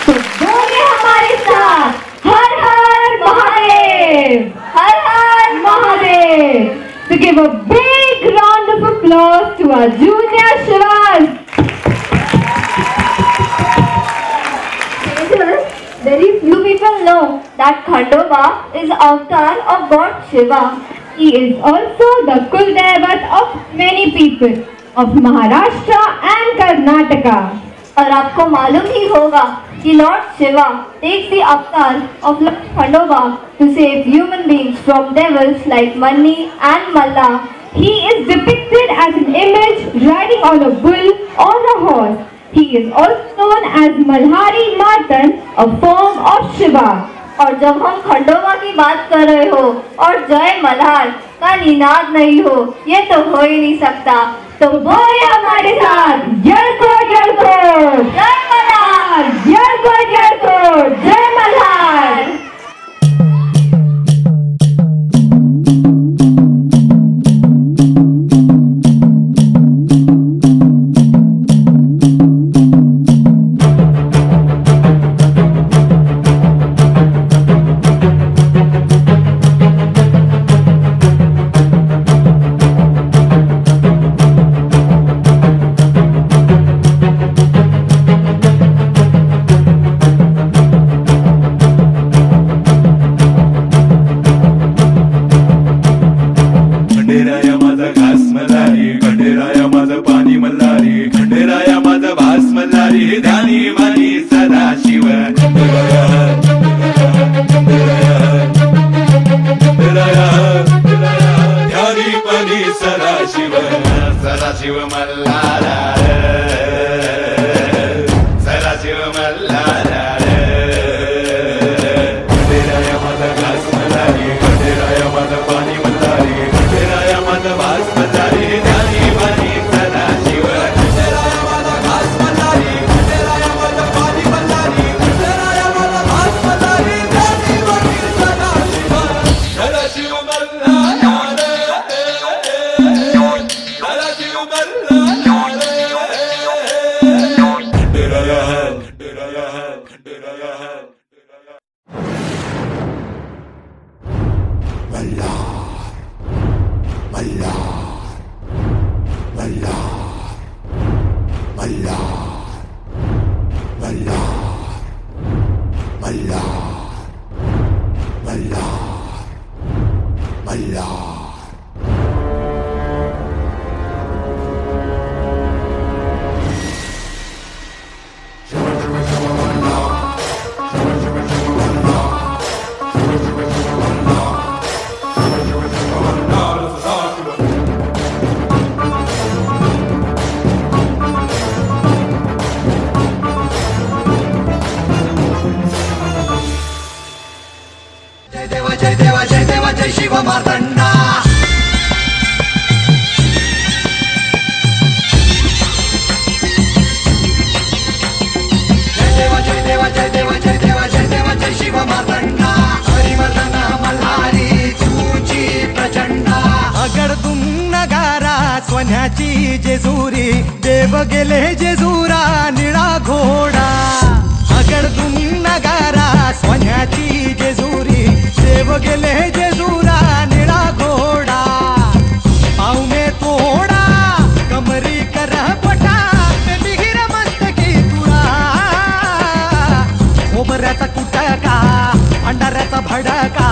तो बोले हमारे साथ हर हर महादेव, हर हर Mahadev. To give a big round of applause to our junior Shivas. Very few people know that Khandova is avatar of God Shiva. He is also the Kuldevat of many people of Maharashtra and Karnataka. और आपको मालूम ही होगा कि Lord Shiva takes the avatar of Lord Khandova to save human beings from devils like Manni and Malla. He is depicted as an image riding on a bull or a horse. He is also known as Malhari Martan, a form of Shiva. और जब हम खंडोबा की बात कर रहे हो और जय मल्हार का निनाद नहीं हो, ये तो हो ही नहीं सकता. तो बोले हमारे साथ जयको जयको जय मल्हार, जयको जयको जय मल्हार. सोन्याची जेजुरी देव गेले जेजुरा निळा घोडा. अगडतून नगारा सोन्याची जेजुरी देव गेले जेजुरा निळा घोडा. पावने तोडा कमरी कर पटा बिहिर मस्तकी तुळा. खोबऱ्याचा कुटका अंडाऱ्याचा भडका